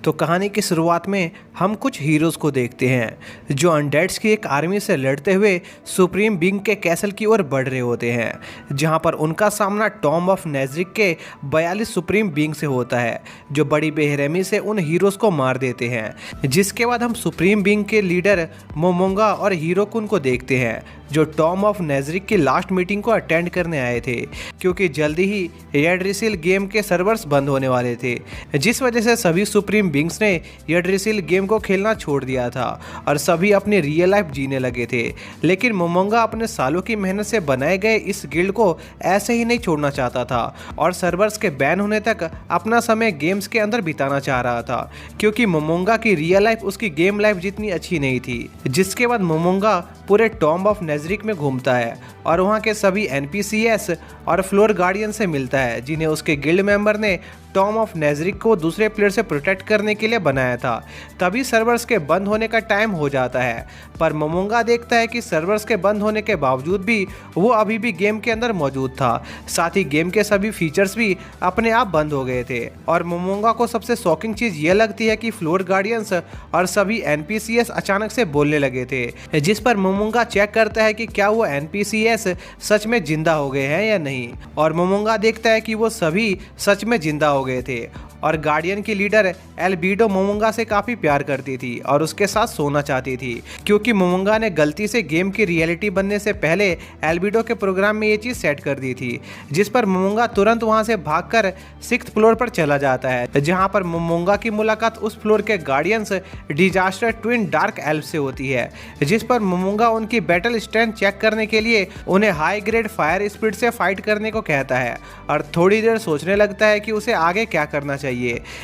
तो कहानी की शुरुआत में हम कुछ हीरोज़ को देखते हैं जो अनडेड्स की एक आर्मी से लड़ते हुए सुप्रीम बीइंग के कैसल की ओर बढ़ रहे होते हैं, जहां पर उनका सामना टॉम ऑफ नेज़रिक के 42 सुप्रीम बीइंग से होता है जो बड़ी बेरहमी से उन हीरोज़ को मार देते हैं। जिसके बाद हम सुप्रीम बीइंग के लीडर मोमोंगा और हीरोकुन को देखते हैं जो टॉम ऑफ नेज़रिक की लास्ट मीटिंग को अटेंड करने आए थे, क्योंकि जल्दी ही यडरिसिल गेम के सर्वर्स बंद होने वाले थे, जिस वजह से सभी सुप्रीम बीइंग्स ने यडरिसिल गेम को खेलना छोड़ दिया था और सभी अपनी रियल लाइफ जीने लगे थे। लेकिन मोमोंगा अपने सालों की मेहनत से बनाए गए इस गिल्ड को ऐसे ही नहीं छोड़ना चाहता था और सर्वर्स के बैन होने तक अपना समय गेम्स के अंदर बिताना चाह रहा था, क्योंकि मोमोंगा की रियल लाइफ उसकी गेम लाइफ जितनी अच्छी नहीं थी। जिसके बाद मोमोंगा पूरे टॉम ऑफ नेज़रिक में घूमता है और वहाँ के सभी NPCs और फ्लोर गार्डियन से मिलता है जिन्हें उसके गिल्ड मेंबर ने टॉम ऑफ नेज़रिक को दूसरे प्लेयर से प्रोटेक्ट करने के लिए बनाया था। तभी सर्वर्स के बंद होने का टाइम हो जाता है, पर मोमोंगा देखता है कि सर्वर्स के बंद होने के बावजूद भी वो अभी भी गेम के अंदर मौजूद था, साथ ही गेम के सभी फीचर्स भी अपने आप बंद हो गए थे। और मोमोंगा को सबसे शॉकिंग चीज़ ये लगती है कि फ्लोर गार्डियंस और सभी NPCs अचानक से बोलने लगे थे, जिस पर मोमोंगा चेक करता है कि क्या वो NPCs सच में जिंदा हो गए हैं या नहीं। और मोमोंगा देखता है कि वो सभी सच में जिंदा हो गए थे और गार्डियन की लीडर एल्बिडो मोमोंगा से काफ़ी प्यार करती थी और उसके साथ सोना चाहती थी, क्योंकि मोमोंगा ने गलती से गेम की रियलिटी बनने से पहले एल्बिडो के प्रोग्राम में ये चीज़ सेट कर दी थी। जिस पर मोमोंगा तुरंत वहां से भागकर 6th फ्लोर पर चला जाता है, जहां पर मोमोंगा की मुलाकात उस फ्लोर के guardians disaster twin dark elf से होती है, जिस पर मोमोंगा उनकी बैटल स्ट्रेंथ चेक करने के लिए उन्हें हाई ग्रेड फायर स्पीड से फाइट करने को कहता है और थोड़ी देर सोचने लगता है कि उसे आगे क्या करना चाहिए।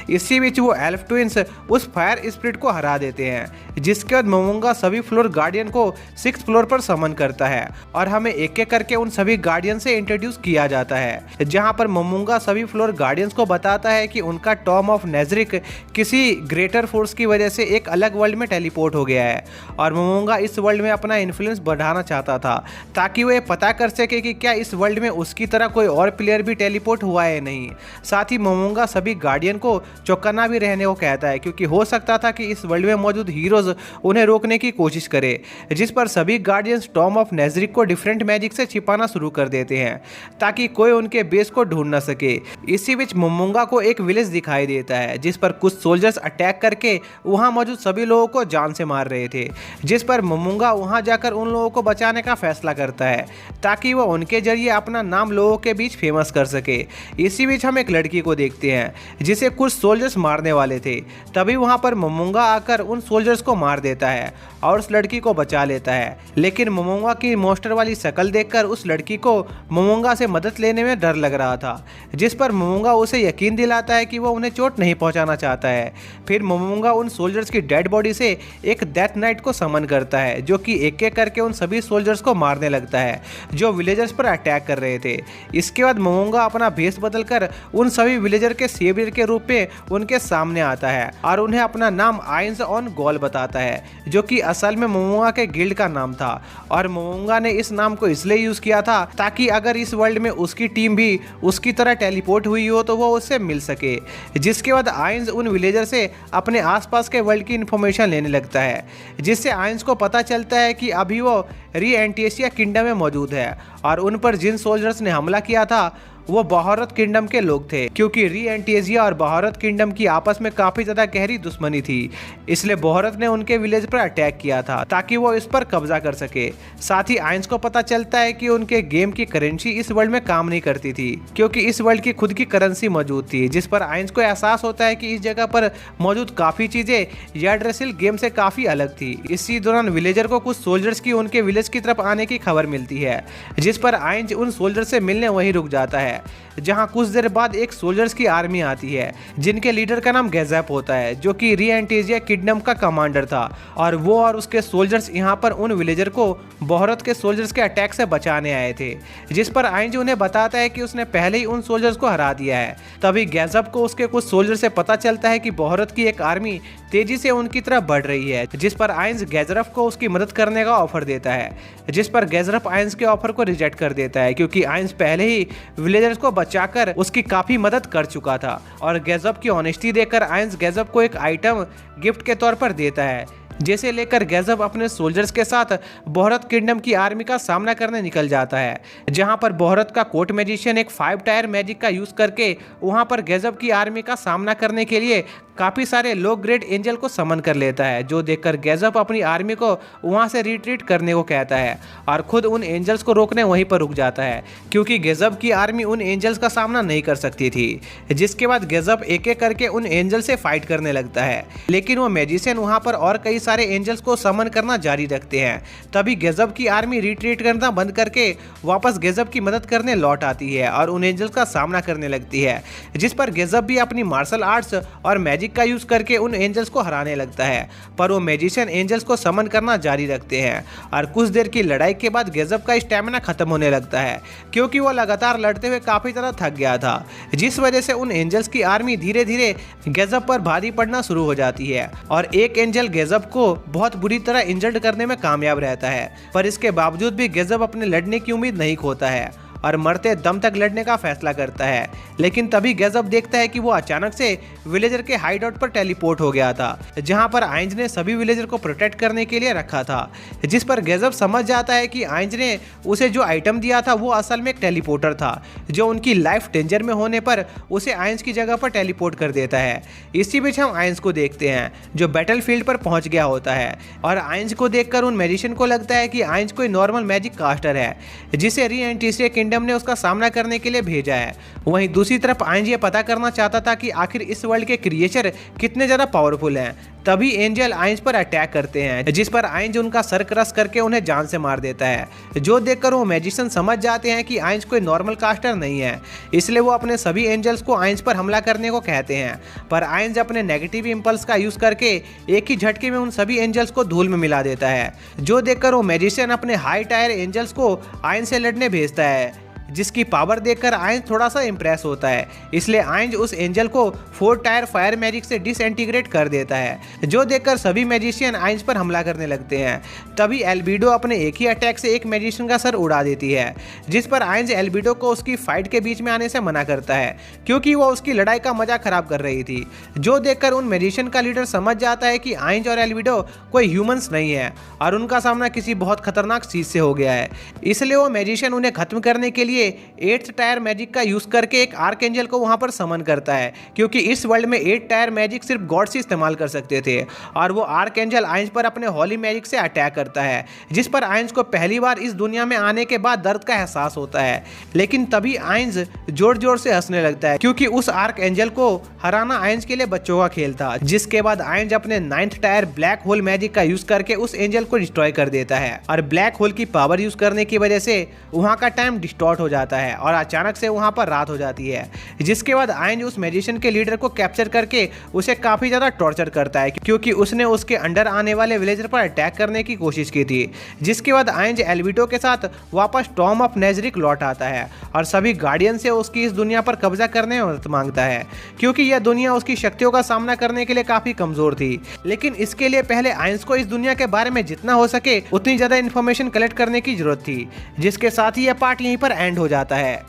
इसी बीच वो एल्फ ट्विंस उस फायर स्पिरिट को हरा देते हैं, जिसके बाद मोमोंगा सभी फ्लोर गार्डियन को 6th फ्लोर पर समन करता है और हमें एक एक करके उन सभी गार्डियन से इंट्रोड्यूस किया जाता है, जहां पर मोमोंगा सभी फ्लोर गार्डियंस को बताता है कि उनका टॉम ऑफ नेज़रिक किसी ग्रेटर फोर्स की वजह से एक अलग वर्ल्ड में टेलीपोर्ट हो गया है और मोमोंगा इस वर्ल्ड में अपना इन्फ्लुएंस बढ़ाना चाहता था ताकि वो ये पता कर सके कि क्या इस वर्ल्ड में उसकी तरह कोई और प्लेयर भी टेलीपोर्ट हुआ है नहीं। साथ ही मोमोंगा सभी गार्डियन को चौकन्ना भी रहने को कहता है, क्योंकि हो सकता था कि इस वर्ल्ड में मौजूद हीरोज उन्हें रोकने की कोशिश करे, जिस पर सभी गार्डियंस टॉम ऑफ नेज़रिक को डिफरेंट मैजिक से छिपाना शुरू कर देते हैं ताकि कोई उनके बेस को ढूंढ न सके। इसी बीच मोमोंगा को एक विलेज दिखाई देता है जिस पर कुछ सोल्जर्स अटैक करके वहां मौजूद सभी लोगों को जान से मार रहे थे, जिस पर मोमोंगा वहां जाकर उन लोगों को बचाने का फैसला करता है ताकि वह उनके जरिए अपना नाम लोगों के बीच फेमस कर सके। इसी बीच हम एक लड़की को देखते हैं जिसे कुछ सोल्जर्स मारने वाले थे, तभी वहां पर मोमोंगा आकर उन सोल्जर्स को मार देता है और उस लड़की को बचा लेता है। लेकिन मोमोंगा की मोस्टर वाली शक्ल देखकर उस लड़की को मोमोंगा से मदद लेने में डर लग रहा था, जिस पर मोमोंगा उसे यकीन दिलाता है कि वो उन्हें चोट नहीं पहुंचाना चाहता है। फिर मोमोंगा उन सोल्जर्स की डेड बॉडी से एक डेथ नाइट को समन करता है जो कि एक एक करके उन सभी सोल्जर्स को मारने लगता है जो विलेजर्स पर अटैक कर रहे थे। इसके बाद मोमोंगा अपना भेष बदलकर उन सभी विलेजर के सेवियर के रूप में उनके सामने आता है और उन्हें अपना नाम आइंस ऑन गॉल बताता है, जो कि असल में मोमोंगा के गिल्ड का नाम था और मोमोंगा ने इस नाम को इसलिए यूज किया था ताकि अगर इस वर्ल्ड में उसकी टीम भी उसकी तरह टेलीपोर्ट हुई हो तो वो उससे मिल सके। जिसके बाद आइंस उन विलेजर से अपने आसपास के वर्ल्ड की इंफॉर्मेशन लेने लगता है, जिससे आइंस को पता चलता है कि अभी वो री एंटिएशिया किंगडम में मौजूद है और उन पर जिन सोल्जर्स ने हमला किया था वो बहारत किंगडम के लोग थे, क्योंकि री एंटिएशिया और बहारत किंगडम की आपस में काफी ज्यादा गहरी दुश्मनी थी। इसलिए बहारत ने उनके विलेज पर अटैक किया था ताकि वो इस पर कब्जा कर सके। साथ ही आइंस को पता चलता है कि उनके गेम की करेंसी इस वर्ल्ड में काम नहीं करती थी, क्योंकि इस वर्ल्ड की खुद की करेंसी मौजूद थी, जिस पर आइंस को एहसास होता है कि इस जगह पर मौजूद काफी चीजें यडरिसिल गेम से काफी अलग थी। इसी दौरान विलेजर को कुछ सोल्जर्स की उनके विलेज की तरफ आने की खबर मिलती है, जिस पर आइंस उन सोल्जर से मिलने वहीं रुक जाता है, जहां कुछ देर बाद एक सोल्जर्स की आर्मी आती है जिनके लीडर का नाम गैज़ैप होता है, जो कि री एंटिएशिया किंगडम का कमांडर था और वो और उसके सोल्जर्स यहां पर उन विलेजर को बहारत के सोल्जर्स के अटैक से बचाने आए थे। जिस पर आइंस उन्हें बताता है कि उसने पहले ही उन सोल्जर्स को हरा दिया है। तभी गैज़ैप को उसके कुछ सोल्जर से पता चलता है कि बहारत की एक आर्मी तेजी से उनकी तरफ बढ़ रही है, जिस पर आइंस गैज़रफ को उसकी मदद करने का ऑफर देता है, जिस पर गैज़रफ आइंस के ऑफर को रिजेक्ट कर देता है, क्योंकि आइंस पहले ही विलेजर विलेजर्स को बचाकर उसकी काफी मदद कर चुका था। और गैज़ब की ऑनेस्टी देखकर आयंस गैज़ब को एक आइटम गिफ्ट के तौर पर देता है, जिसे लेकर गैज़ब अपने सोल्जर्स के साथ बोहरत किंगडम की आर्मी का सामना करने निकल जाता है, जहां पर बोहरत का कोर्ट मैजिशियन एक 5 टायर मैजिक का यूज करके वहां पर गैज़ब की आर्मी का सामना करने के लिए काफी सारे लो ग्रेड एंजल को समन कर लेता है, जो देखकर गैज़ब अपनी आर्मी को वहां से रिट्रीट करने को कहता है और खुद उन एंजल्स को रोकने वहीं पर रुक जाता है, क्योंकि गैज़ब की आर्मी उन एंजल्स का सामना नहीं कर सकती थी। जिसके बाद गैज़ब एक एक करके उन एंजल से फाइट करने लगता है, लेकिन वो मैजिशियन वहां पर और कई सारे एंजल्स को समन करना जारी रखते हैं। तभी गैज़ब की आर्मी रिट्रीट करना बंद करके वापस गैज़ब की मदद करने लौट आती है और उन एंजल्स का सामना करने लगती है, जिस पर गैज़ब भी अपनी मार्शल आर्ट्स और मैजिक का यूज करके उन एंजल्स को हराने लगता है। पर वो मैजिशियन एंजल्स को समन करना जारी रखते हैं और कुछ देर की लड़ाई के बाद गैज़ब का स्टैमिना खत्म होने लगता है, क्योंकि वो लगातार लड़ते हुए काफी ज्यादा थक गया था, जिस वजह से उन एंजल्स की आर्मी धीरे धीरे गैज़ब पर भारी पड़ना शुरू हो जाती है और एक एंजल गैज़ब को बहुत बुरी तरह इंजर्ड करने में कामयाब रहता है। पर इसके बावजूद भी गैज़ब अपने लड़ने की उम्मीद नहीं खोता है और मरते दम तक लड़ने का फैसला करता है। लेकिन तभी गैज़ब देखता है कि वो अचानक से विलेजर के हाइड आउट पर टेलीपोर्ट हो गया था, जहां पर आइंज ने सभी विलेजर को प्रोटेक्ट करने के लिए रखा था। जिस पर गैज़ब समझ जाता है कि आइंज ने उसे जो आइटम दिया था वो असल में एक टेलीपोर्टर था, जो उनकी लाइफ डेंजर में होने पर उसे आइंज की जगह पर टेलीपोर्ट कर देता है। इसी बीच हम आइंज को देखते हैं, जो बैटलफील्ड पर पहुंच गया होता है और आइंज को देखकर उन मैजिशियन को लगता है कि आइंज कोई नॉर्मल मैजिक कास्टर है, जिसे री एंटिसिया किंगडम ने उसका सामना करने के लिए भेजा है। वहीं दूसरी तरफ आइंज ये पता करना चाहता था कि आखिर इस वर्ल्ड के क्रिएचर कितने ज्यादा पावरफुल हैं। तभी एंजल आइंज पर अटैक करते हैं, जिस पर आइंज उनका सर क्रश करके उन्हें जान से मार देता है, जो देखकर वो मैजिशियन समझ जाते हैं कि आइंज कोई नॉर्मल कास्टर नहीं है। इसलिए वो अपने सभी एंजल्स को आइंज पर हमला करने को कहते हैं, पर आइंज अपने नेगेटिव इंपल्स का यूज करके एक ही झटके में उन सभी एंजल्स को धूल में मिला देता है, जो देखकर वो मैजिशियन अपने हाई टायर एंजल्स को आइंज से लड़ने भेजता है, जिसकी पावर देखकर आइंज थोड़ा सा इंप्रेस होता है। इसलिए आइंज उस एंजल को 4 टायर फायर मैजिक से डिसइंटीग्रेट कर देता है, जो देखकर सभी मैजिशियन आइंज पर हमला करने लगते हैं। तभी एल्बिडो अपने एक ही अटैक से एक मैजिशियन का सर उड़ा देती है, जिस पर आइंज एल्बिडो को उसकी फाइट के बीच में आने से मना करता है, क्योंकि वो उसकी लड़ाई का मजा खराब कर रही थी। जो देखकर उन मैजिशियन का लीडर समझ जाता है कि आइंज और एल्बिडो कोई ह्यूमंस नहीं है और उनका सामना किसी बहुत खतरनाक चीज से हो गया है। इसलिए वो मैजिशियन उन्हें खत्म करने के लिए 8th टायर मैजिक का यूज करके एक आर्क एंजल को वहां पर समन करता है, क्योंकि इस वर्ल्ड में 8 टायर मैजिक सिर्फ गॉड्स ही इस्तेमाल कर सकते थे। और वो आर्क एंजल आइंज पर अपने हॉली मैजिक से अटैक करता है, जिस पर आइंज को पहली बार इस दुनिया में आने के बाद दर्द का एहसास होता है। लेकिन तभी आइंज जोर जोर से हंसने लगता है, क्योंकि उस आर्क एंजल को हराना आइंज के लिए बच्चों का खेल था। जिसके बाद आइंज अपने 9th tyre black hole magic का यूज करके उस एंजल को डिस्ट्रॉय कर देता है और ब्लैक होल की पावर यूज करने की वजह से वहां का टाइम डिस्टॉर्ट हो जाता है और अचानक से वहां पर रात हो जाती है। जिसके बाद आइंज उस मैजिशियन के लीडर को कैप्चर करके उसे काफी ज्यादा टॉर्चर करता है, क्योंकि उसने उसके अंडर आने वाले विलेजर पर अटैक करने की कोशिश की थी। जिसके बाद आइंज एल्बिडो के साथ वापस टॉम ऑफ नेजरिक लौट आता है और सभी गार्डियन से उसकी इस दुनिया पर कब्जा करने में मदद मांगता है, क्योंकि यह दुनिया उसकी शक्तियों का सामना करने के लिए काफी कमजोर थी। लेकिन इसके लिए पहले आइंज को इस दुनिया के बारे में जितना हो सके उतनी ज्यादा इन्फॉर्मेशन कलेक्ट करने की जरूरत थी। जिसके साथ ही यह पार्ट यहीं पर एंड हो जाता है।